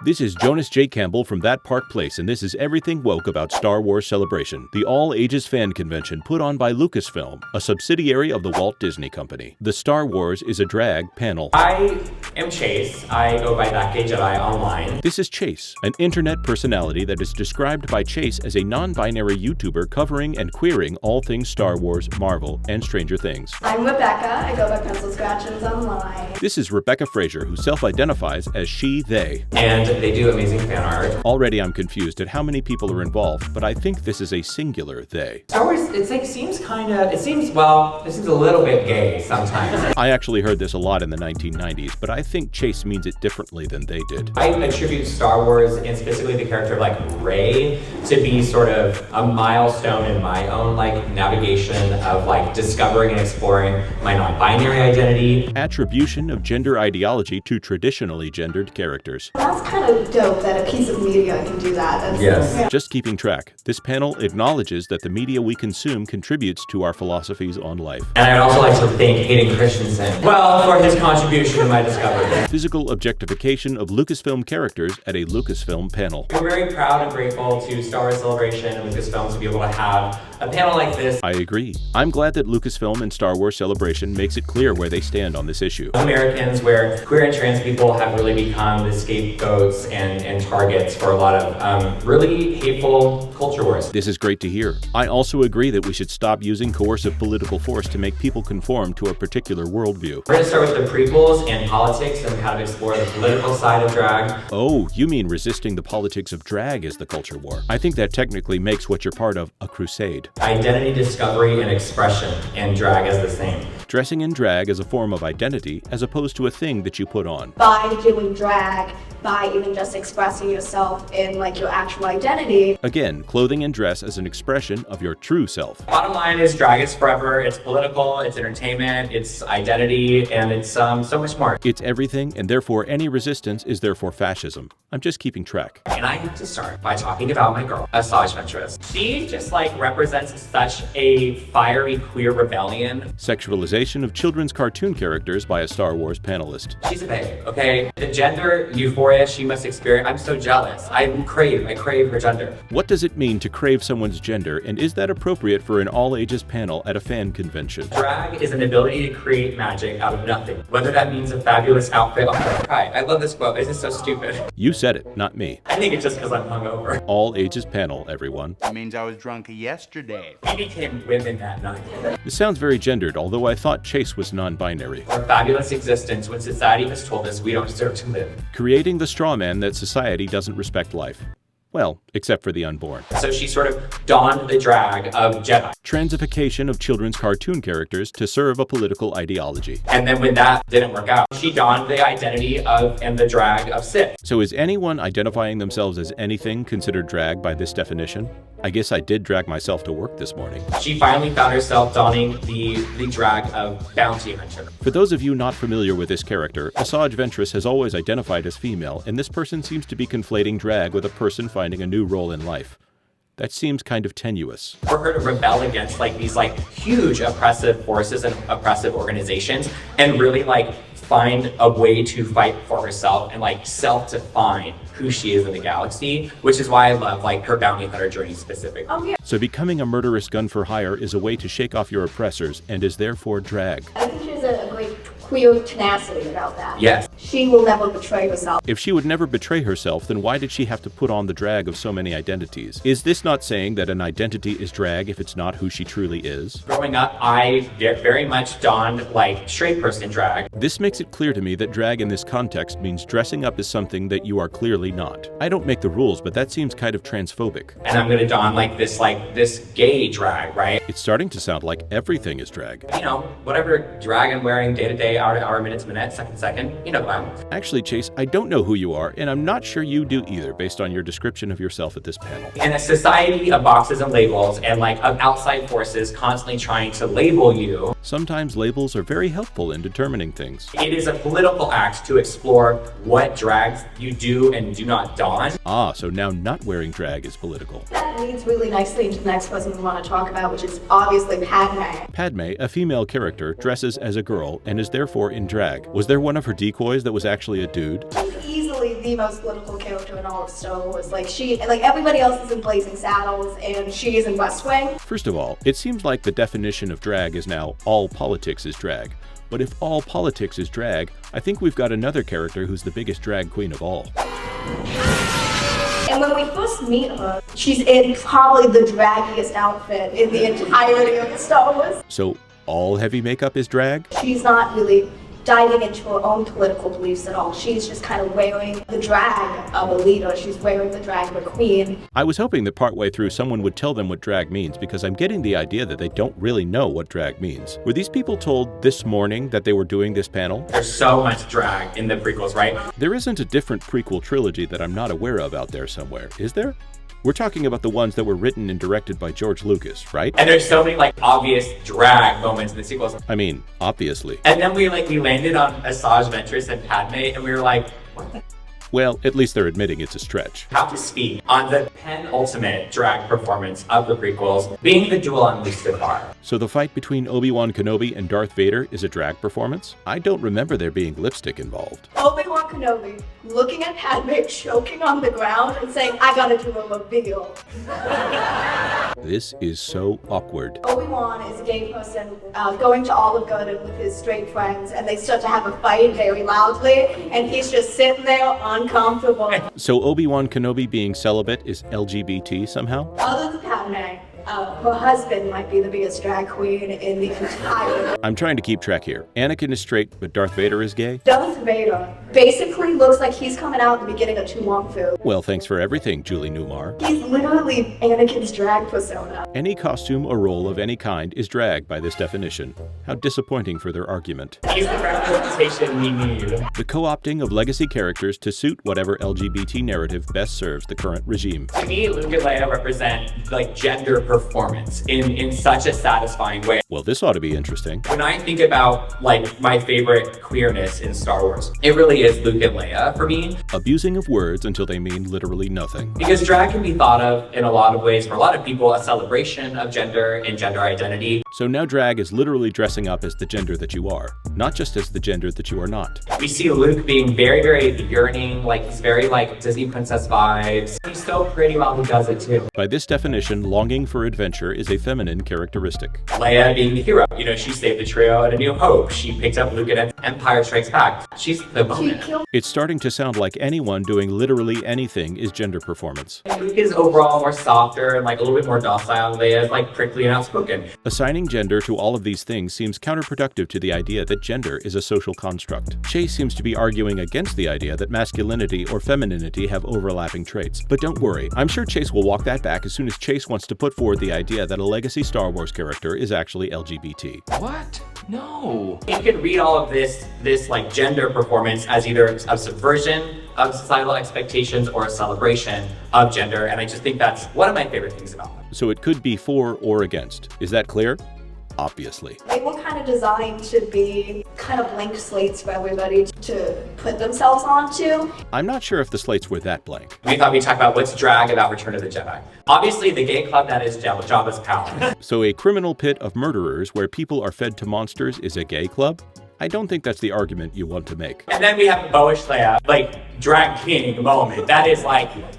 This is Jonas J. Campbell from That Park Place, and this is Everything Woke About Star Wars Celebration, the all-ages fan convention put on by Lucasfilm, a subsidiary of the Walt Disney Company. The Star Wars is a drag panel. I am Chase. I go by akathatgayjedi online. This is Chase, an internet personality that is described by Chase as a non-binary YouTuber covering and queering all things Star Wars, Marvel, and Stranger Things. I'm Rebecca. I go by pencilscratchins online. This is Rebecca Frazier, who self-identifies as she, they. And they do amazing fan art. Already I'm confused at how many people are involved, but I think this is a singular they. Star Wars, it seems a little bit gay sometimes. I actually heard this a lot in the 1990s, but I think Chase means it differently than they did. I attribute Star Wars, and specifically the character of Rey, to be sort of a milestone in my own navigation of discovering and exploring my non-binary identity. Attribution of gender ideology to traditionally gendered characters. That's kind of dope that a piece of media can do that. Yes. Just keeping track, this panel acknowledges that the media we consume contributes to our philosophies on life. And I'd also like to thank Hayden Christensen, for his contribution to my discovery. Physical objectification of Lucasfilm characters at a Lucasfilm panel. We're very proud and grateful to Star Wars Celebration and Lucasfilm to be able to have a panel like this. I agree. I'm glad that Lucasfilm and Star Wars Celebration makes it clear where they stand on this issue. Americans, where queer and trans people have really become the scapegoats and targets for a lot of really hateful culture wars. This is great to hear. I also agree that we should stop using coercive political force to make people conform to a particular worldview. We're going to start with the prequels and politics and kind of explore the political side of drag. Oh, you mean resisting the politics of drag as the culture war. I think that technically makes what you're part of a crusade. Identity discovery and expression, and drag is the same. Dressing in drag as a form of identity as opposed to a thing that you put on. By doing drag, by even just expressing yourself in your actual identity. Again, clothing and dress as an expression of your true self. Bottom line is drag is forever. It's political, it's entertainment, it's identity, and it's so much more. It's everything, and therefore any resistance is therefore fascism. I'm just keeping track. And I have to start by talking about my girl, Asajj Ventress. She just represents such a fiery queer rebellion. Sexualization of children's cartoon characters by a Star Wars panelist. She's a babe, okay? The gender euphoria she must experience, I'm so jealous. I crave her gender. What does it mean to crave someone's gender, and is that appropriate for an all-ages panel at a fan convention? Drag is an ability to create magic out of nothing, whether that means a fabulous outfit. Hi, I love this quote. This is so stupid. You said it, not me. I think it's just because I'm hungover. All-ages panel, everyone. That means I was drunk yesterday. We became women that night. This sounds very gendered, although I thought Chase was non-binary. Our fabulous existence when society has told us we don't deserve to live. Creating the straw man that society doesn't respect life. Well, except for the unborn. So she sort of donned the drag of Jedi. Transification of children's cartoon characters to serve a political ideology. And then when that didn't work out, she donned the identity of and the drag of Sith. So is anyone identifying themselves as anything considered drag by this definition? I guess I did drag myself to work this morning. She finally found herself donning the drag of bounty hunter. For those of you not familiar with this character, Asajj Ventress has always identified as female, and this person seems to be conflating drag with a person finding a new role in life. That seems kind of tenuous. For her to rebel against these huge oppressive forces and oppressive organizations and really find a way to fight for herself and self-define who she is in the galaxy, which is why I love her bounty hunter journey specifically. Oh yeah. So becoming a murderous gun for hire is a way to shake off your oppressors and is therefore drag. I think she has a great queer tenacity about that. Yes. She will never betray herself. If she would never betray herself, then why did she have to put on the drag of so many identities? Is this not saying that an identity is drag if it's not who she truly is? Growing up, I very much donned straight person drag. This makes it clear to me that drag in this context means dressing up as something that you are clearly not. I don't make the rules, but that seems kind of transphobic. And I'm gonna don this gay drag, right? It's starting to sound like everything is drag. Whatever drag I'm wearing day to day, hour to hour, minute to minute, second to second, you know that. Actually, Chase, I don't know who you are, and I'm not sure you do either, based on your description of yourself at this panel. In a society of boxes and labels and of outside forces constantly trying to label you, Sometimes labels are very helpful in determining things. it is a political act to explore what drags you do and do not don. Ah, so now not wearing drag is political. That leads really nicely into the next person we want to talk about, which is obviously Padme. Padme, a female character, dresses as a girl and is therefore in drag. Was there one of her decoys that was actually a dude? Easily the most political character in all of Star Wars. Like everybody else is in Blazing Saddles, and she is in West Wing. First of all, it seems like the definition of drag is now all politics is drag. But if all politics is drag, I think we've got another character who's the biggest drag queen of all. And when we first meet her, she's in probably the draggiest outfit in the entirety of Star Wars. So all heavy makeup is drag? She's not really diving into her own political beliefs at all. She's just kind of wearing the drag of a leader. She's wearing the drag of a queen. I was hoping that partway through someone would tell them what drag means, because I'm getting the idea that they don't really know what drag means. Were these people told this morning that they were doing this panel? There's so much drag in the prequels, right? There isn't a different prequel trilogy that I'm not aware of out there somewhere, is there? We're talking about the ones that were written and directed by George Lucas, right? And there's so many obvious drag moments in the sequels. I mean, obviously. And then we landed on Asajj Ventress and Padme, and we were like, what the? Well, at least they're admitting it's a stretch. Have to speak on the penultimate drag performance of the prequels, being the duel on Mustafar. So the fight between Obi-Wan Kenobi and Darth Vader is a drag performance? I don't remember there being lipstick involved. Obi-Wan Kenobi looking at Padme choking on the ground and saying, I gotta do a reveal. This is so awkward. Obi-Wan is a gay person going to Olive Garden with his straight friends, and they start to have a fight very loudly, and he's just sitting there uncomfortable. So Obi-Wan Kenobi being celibate is LGBT somehow? Other than Padme, her husband might be the biggest drag queen in the entire. I'm trying to keep track here. Anakin is straight, but Darth Vader is gay? Darth Vader basically looks like he's coming out at the beginning of Tu Wong Fu. Well, thanks for everything, Julie Newmar. He's literally Anakin's drag persona. Any costume or role of any kind is drag by this definition. How disappointing for their argument. He's the representation we need. The co-opting of legacy characters to suit whatever LGBT narrative best serves the current regime. To me, Luke and Leia represent gender performance in such a satisfying way. Well, this ought to be interesting. When I think about my favorite queerness in Star Wars, it really is Luke and Leia for me. Abusing of words until they mean literally nothing. Because drag can be thought of in a lot of ways, for a lot of people, a celebration of gender and gender identity. So now drag is literally dressing up as the gender that you are, not just as the gender that you are not. We see Luke being very, very yearning, he's very Disney princess vibes. He's so pretty while he does it too. By this definition, longing for adventure is a feminine characteristic. Leia being the hero. She saved the trio at A New Hope. She picked up Luke at Empire Strikes Back. She's the moment. It's starting to sound like anyone doing literally anything is gender performance. Luke is overall more softer and a little bit more docile. Leia is prickly and outspoken. Assigning gender to all of these things seems counterproductive to the idea that gender is a social construct. Chase seems to be arguing against the idea that masculinity or femininity have overlapping traits. But don't worry, I'm sure Chase will walk that back as soon as Chase wants to put forward the idea that a legacy Star Wars character is actually LGBT. What? No. You could read all of this gender performance as either a subversion of societal expectations or a celebration of gender, and I just think that's one of my favorite things about them. So it could be for or against. Is that clear? Obviously. They were kind of designed to be kind of blank slates for everybody to put themselves onto. I'm not sure if the slates were that blank. We thought we'd talk about what's drag about Return of the Jedi. Obviously, the gay club that is Jabba's palace. So a criminal pit of murderers where people are fed to monsters is a gay club? I don't think that's the argument you want to make. And then we have Boish Leia, drag king moment. That is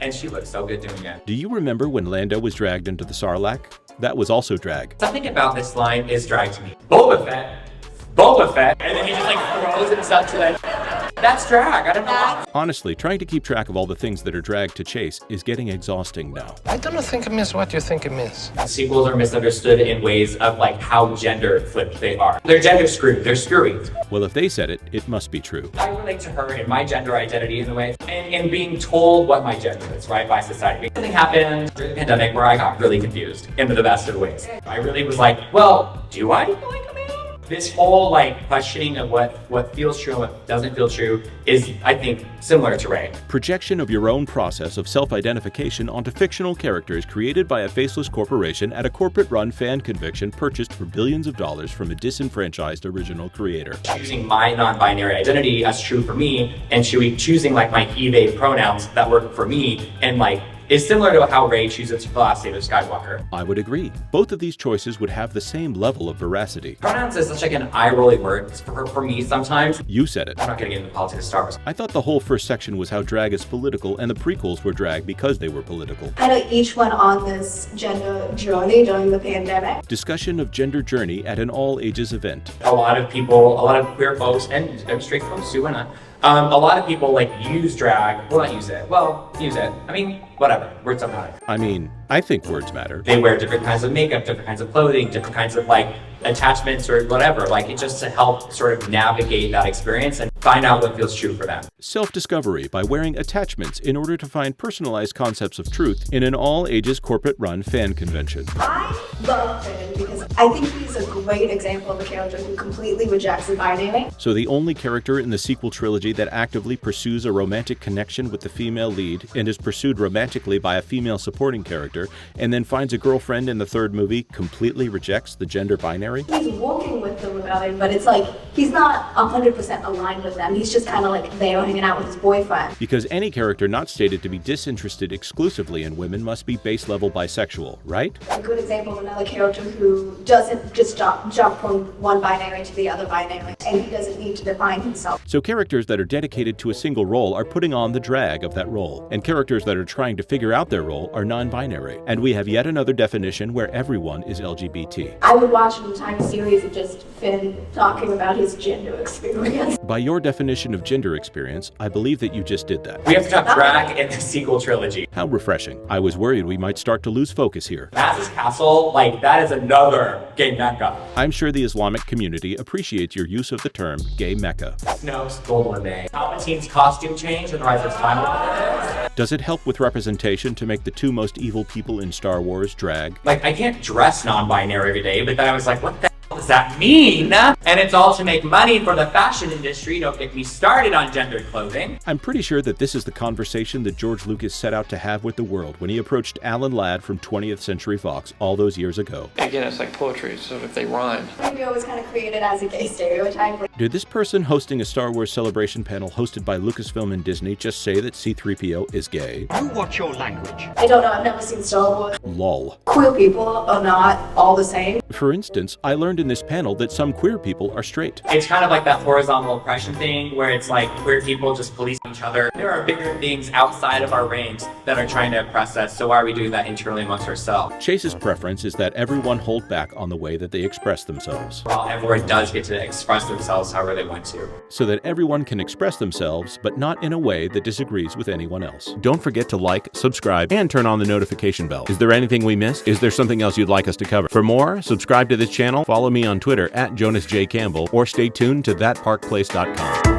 and she looks so good doing it. Do you remember when Lando was dragged into the Sarlacc? That was also drag. Something about this line is drag to me. Boba Fett, and then he just throws himself to that. That's drag, I don't know why. Honestly, trying to keep track of all the things that are drag to Chase is getting exhausting now. I don't think it means what you think it means. Sequels are misunderstood in ways of how gender flipped they are. They're gender screwed, they're screwy. Well, if they said it, it must be true. I relate to her in my gender identity in a way, and being told what my gender is, right, by society. Something happened during the pandemic where I got really confused in the best of ways. I really was well, do I like a man? This whole questioning of what feels true and what doesn't feel true is, I think, similar to Rey. Projection of your own process of self-identification onto fictional characters created by a faceless corporation at a corporate-run fan convention purchased for billions of dollars from a disenfranchised original creator. Choosing my non-binary identity as true for me, and choosing my he/they pronouns that work for me, and is similar to how Rey chooses the last name of Skywalker. I would agree. Both of these choices would have the same level of veracity. Pronouns is such like an eye-rolling word for me sometimes. You said it. I'm not gonna get into politics of Star Wars. I thought the whole first section was how drag is political and the prequels were drag because they were political. I know each one on this gender journey during the pandemic. Discussion of gender journey at an all-ages event. A lot of people, a lot of queer folks and straight folks too, and a lot of people like use drag. Well, not use it. Well, use it. I mean, whatever. Words don't matter. I mean, I think words matter. They wear different kinds of makeup, different kinds of clothing, different kinds of like attachments or whatever. Like it's just to help sort of navigate that experience and find out what feels true for them. Self-discovery by wearing attachments in order to find personalized concepts of truth in an all-ages corporate-run fan convention. I love Finn because I think he's a great example of a character who completely rejects the binary. So the only character in the sequel trilogy that actively pursues a romantic connection with the female lead and is pursued romantically by a female supporting character and then finds a girlfriend in the third movie completely rejects the gender binary? He's working with them about it, but it's like he's not 100% aligned with them. He's just kind of like there hanging out with his boyfriend. Because any character not stated to be disinterested exclusively in women must be base-level bisexual, right? A good example of another character who doesn't just jump from one binary to the other binary, and he doesn't need to define himself. So characters that are dedicated to a single role are putting on the drag of that role, and characters that are trying to figure out their role are non-binary. And we have yet another definition where everyone is LGBT. I would watch an entire series of just Finn talking about his gender experience. By your definition of gender experience, I believe that you just did that. We have to talk drag in the sequel trilogy. How refreshing. I was worried we might start to lose focus here. Maz's Castle, like that is another gay mecca. I'm sure the Islamic community appreciates your use of the term gay mecca. Snoke's Golden Day. Palpatine's costume change in The Rise of Skywalker. Does it help with representation to make the two most evil people in Star Wars drag? Like, I can't dress non-binary every day, but then I was like, what the hell does that mean? And it's all to make money for the fashion industry. Don't get me started on gendered clothing. I'm pretty sure that this is the conversation that George Lucas set out to have with the world when he approached Alan Ladd from 20th Century Fox all those years ago. Again, it's like poetry, so if they rhyme. Video was kind of created as a gay stereotype. Did this person hosting a Star Wars Celebration panel hosted by Lucasfilm and Disney just say that C-3PO is gay? You watch your language. I don't know, I've never seen Star Wars. Lol. Queer people are not all the same. For instance, I learned in this panel that some queer people are straight. It's kind of like that horizontal oppression thing where it's like queer people just police each other. There are bigger things outside of our range that are trying to oppress us, so why are we doing that internally amongst ourselves? Chase's preference is that everyone hold back on the way that they express themselves, While everyone does get to express themselves however they want to. so that everyone can express themselves, but not in a way that disagrees with anyone else. Don't forget to like, subscribe, and turn on the notification bell. Is there anything we missed? Is there something else you'd like us to cover? For more, subscribe to this channel, follow me on Twitter @JonasJCampbell, or stay tuned to thatparkplace.com.